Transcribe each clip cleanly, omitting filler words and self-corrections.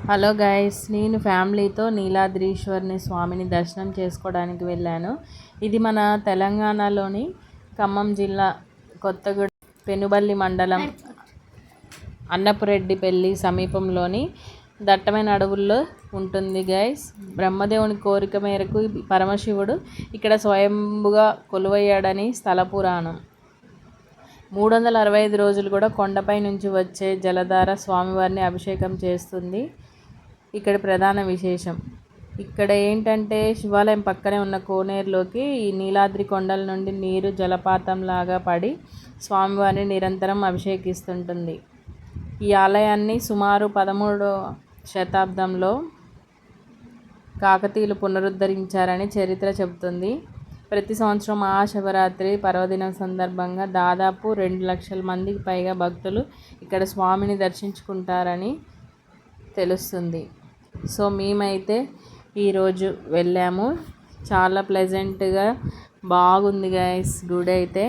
Hello guys, నేను ఫ్యామిలీతో నీలాద్రీశ్వరిని స్వామిని దర్శనం చేసుకోవడానికి వెళ్ళాను. ఇది మన తెలంగాణలోని ఖమ్మం జిల్లా కొత్తగూడెం పెనుబల్లి మండలం అన్నపురెడ్డిపల్లి సమీపంలోని దట్టమైన అడవుల్లో ఉంటుంది గైస్. బ్రహ్మదేవుని కోరిక మేరకు పరమశివుడు ఇక్కడ స్వయంభుగా కొలువయ్యాడని స్థల పురాణం. 365 రోజులు కూడా కొండపై నుంచి వచ్చే జలధార స్వామివారిని అభిషేకం చేస్తుంది. ఇక్కడ ప్రధాన విశేషం ఇక్కడ ఏంటంటే, శివాలయం పక్కనే ఉన్న కోనేరులోకి ఈ నీలాద్రి కొండల నుండి నీరు జలపాతంలాగా పడి స్వామివారిని నిరంతరం అభిషేకిస్తుంటుంది. ఈ ఆలయాన్ని సుమారు 13వ శతాబ్దంలో కాకతీయులు పునరుద్ధరించారని చరిత్ర చెబుతుంది. ప్రతి సంవత్సరం మహాశివరాత్రి పర్వదినం సందర్భంగా దాదాపు 2 లక్షల మందికి పైగా భక్తులు ఇక్కడ స్వామిని దర్శించుకుంటారని తెలుస్తుంది. సో మేమైతే ఈరోజు వెళ్ళాము. చాలా ప్లెజెంట్గా బాగుంది గైస్. గుడి అయితే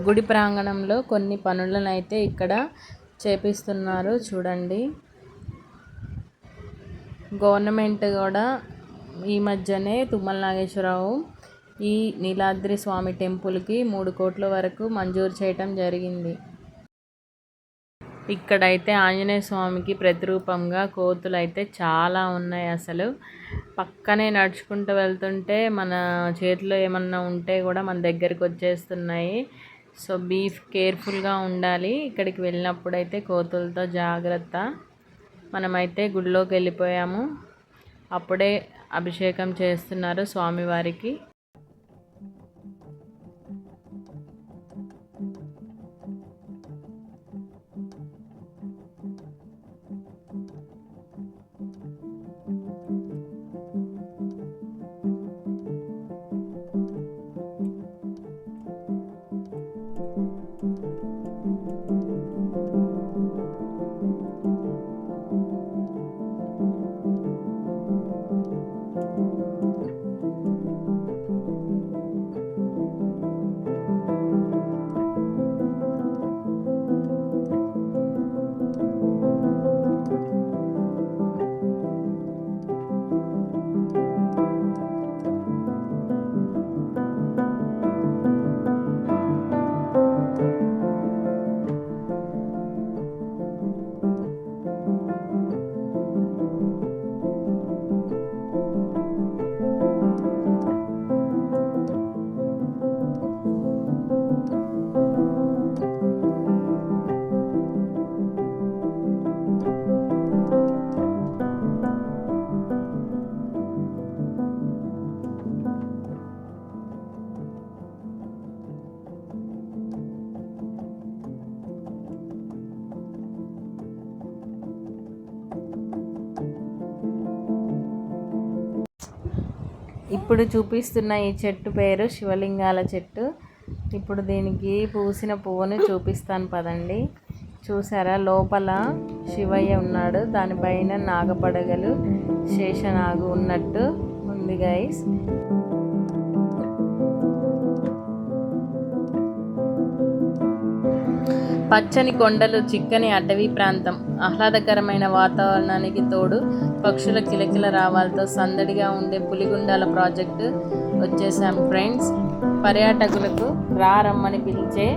గుడి ప్రాంగణంలో కొన్ని పనులను అయితే ఇక్కడ చేపిస్తున్నారు చూడండి. గవర్నమెంట్ కూడా ఈ మధ్యనే తుమ్మల నాగేశ్వరరావు ఈ నీలాద్రి స్వామి టెంపుల్కి 3 కోట్ల వరకు మంజూరు చేయటం జరిగింది. ఇక్కడైతే ఆంజనేయ స్వామికి ప్రతిరూపంగా కోతులు అయితే చాలా ఉన్నాయి. అసలు పక్కనే నడుచుకుంటూ వెళ్తుంటే మన చేతిలో ఏమన్నా ఉంటే కూడా మన దగ్గరికి వచ్చేస్తున్నాయి. సో కేర్ఫుల్గా ఉండాలి. ఇక్కడికి వెళ్ళినప్పుడు అయితే కోతులతో జాగ్రత్త. మనమైతే గుడిలోకి వెళ్ళిపోయాము. అప్పుడే అభిషేకం చేస్తున్నారు స్వామివారికి. ఇప్పుడు చూపిస్తున్న ఈ చెట్టు పేరు శివలింగాల చెట్టు. ఇప్పుడు దీనికి పూసిన పువ్వుని చూపిస్తాను పదండి. చూసారా, లోపల శివయ్య ఉన్నాడు, దానిపైన నాగపడగలు శేషనాగు ఉన్నట్టు ఉంది గైస్. పచ్చని కొండలు, చిక్కని అటవీ ప్రాంతం, ఆహ్లాదకరమైన వాతావరణానికి తోడు పక్షుల కిలకిల రావాలతో సందడిగా ఉండే పులిగుండాల ప్రాజెక్టు వచ్చేసాం ఫ్రెండ్స్. పర్యాటకులకు రమ్మని పిలిచే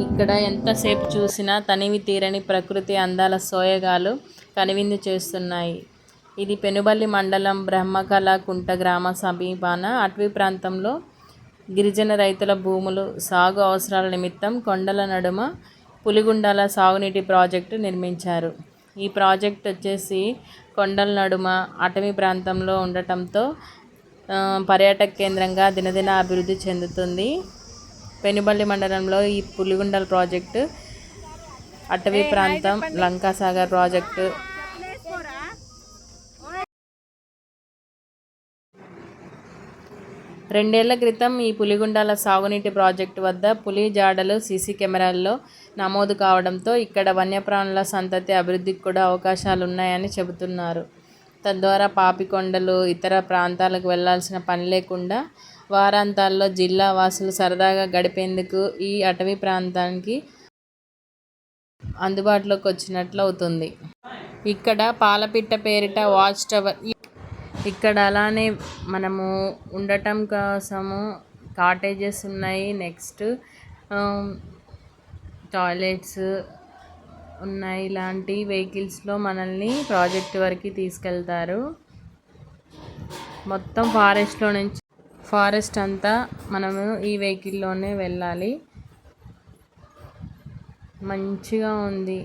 ఇక్కడ ఎంతసేపు చూసినా తనివి తీరని ప్రకృతి అందాల సోయగాలు కనువిందు చేస్తున్నాయి. ఇది పెనుబల్లి మండలం బ్రహ్మకళకుంట గ్రామ సమీపాన అటవీ ప్రాంతంలో గిరిజన రైతుల భూములు సాగు అవసరాల నిమిత్తం కొండల నడుమ పులిగుండాల సాగునీటి ప్రాజెక్టు నిర్మించారు. ఈ ప్రాజెక్ట్ వచ్చేసి కొండల నడుమ అటవీ ప్రాంతంలో ఉండటంతో పర్యాటక కేంద్రంగా దినదిన అభివృద్ధి చెందుతుంది. పెనుబల్లి మండలంలో ఈ పులిగుండాల ప్రాజెక్టు, అటవీ ప్రాంతం, లంకాసాగర్ ప్రాజెక్టు, రెండేళ్ల క్రితం ఈ పులిగుండాల సాగునీటి ప్రాజెక్టు వద్ద పులి జాడలు సీసీ కెమెరాల్లో నమోదు కావడంతో ఇక్కడ వన్యప్రాణుల సంతతి అభివృద్ధికి కూడా అవకాశాలున్నాయని చెబుతున్నారు. తద్వారా పాపికొండలు, ఇతర ప్రాంతాలకు వెళ్లాల్సిన పని లేకుండా వారాంతాల్లో జిల్లా వాసులు సరదాగా గడిపేందుకు ఈ అటవీ ప్రాంతానికి అందుబాటులోకి వచ్చినట్లు అవుతుంది. ఇక్కడ పాలపిట్ట పేరిట వాచ్ టవర్. ఇక్కడ అలానే మనము ఉండటం కోసము కాటేజెస్ ఉన్నాయి. నెక్స్ట్ టాయిలెట్స్ ఉన్నాయి. ఇలాంటి వెహికల్స్లో మనల్ని ప్రాజెక్ట్ వరకు తీసుకెళ్తారు. మొత్తం ఫారెస్ట్ అంతా మనము ఈ వెహికల్లోనే వెళ్ళాలి. మంచిగా ఉంది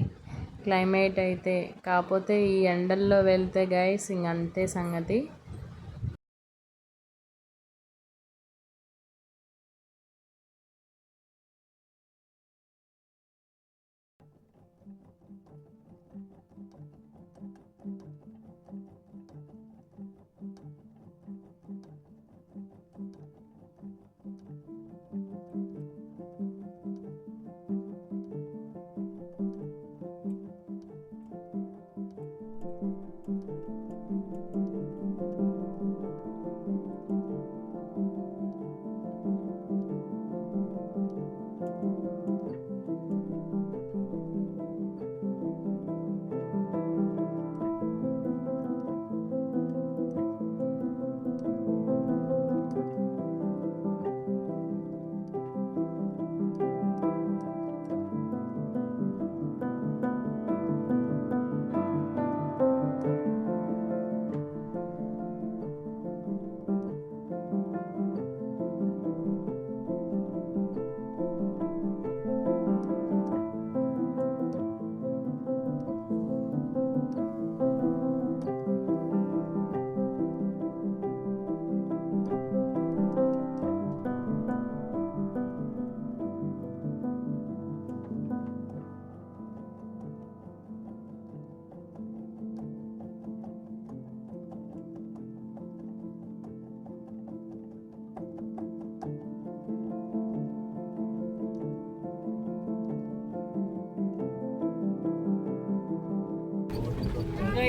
క్లైమేట్ అయితే. కాకపోతే ఈ ఎండల్లో వెళ్తే గైస్ ఇంకంతే సంగతి.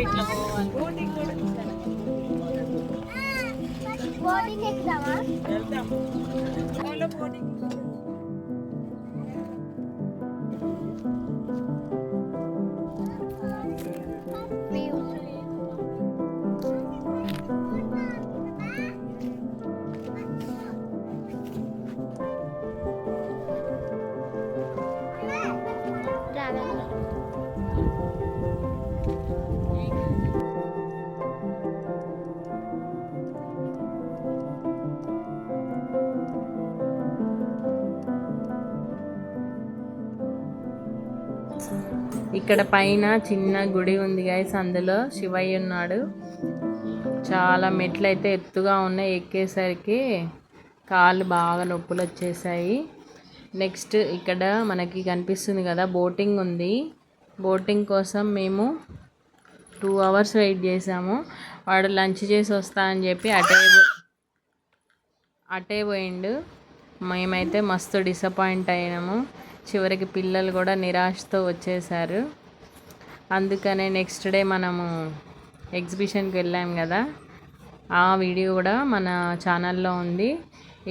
ఇట్లా పోవాలి. వెళ్దాం. ఇక్కడ పైన చిన్న గుడి ఉంది గైస్. అందులో శివయ్య ఉన్నాడు. చాలా మెట్లు అయితే ఎత్తుగా ఉన్నాయి. ఎక్కేసరికి కాళ్ళు బాగా నొప్పులు వచ్చేసాయి. నెక్స్ట్ ఇక్కడ మనకి కనిపిస్తుంది కదా బోటింగ్ ఉంది. బోటింగ్ కోసం మేము 2 hours వెయిట్ చేసాము. వాడు లంచ్ చేసి వస్తా అని చెప్పి అటే పోయిండు. మేమైతే మస్తు డిసప్పాయింట్ అయినాము. చివరికి పిల్లలు కూడా నిరాశతో వచ్చేసారు. అందుకనే నెక్స్ట్ డే మనము ఎగ్జిబిషన్కి వెళ్ళాం కదా, ఆ వీడియో కూడా మన ఛానల్లో ఉంది.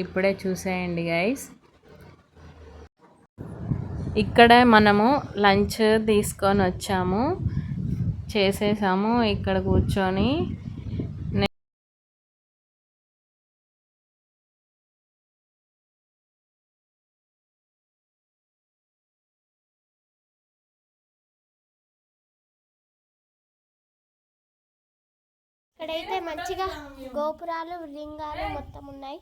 ఇప్పుడే చూసేయండి గైస్. ఇక్కడ మనము లంచ్ తీసుకొని వచ్చాము, చేసేసాము ఇక్కడ కూర్చొని. ఇక్కడైతే మంచిగా గోపురాలు లింగాలు మొత్తం ఉన్నాయి.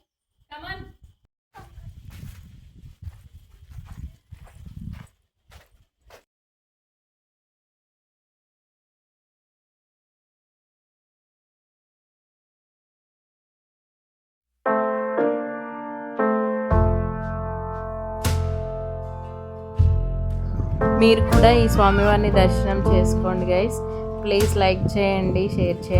మీరు కూడా ఈ స్వామివారిని దర్శనం చేసుకోండి గైస్. ప్లీజ్ లైక్ చేయండి, షేర్ చేయండి.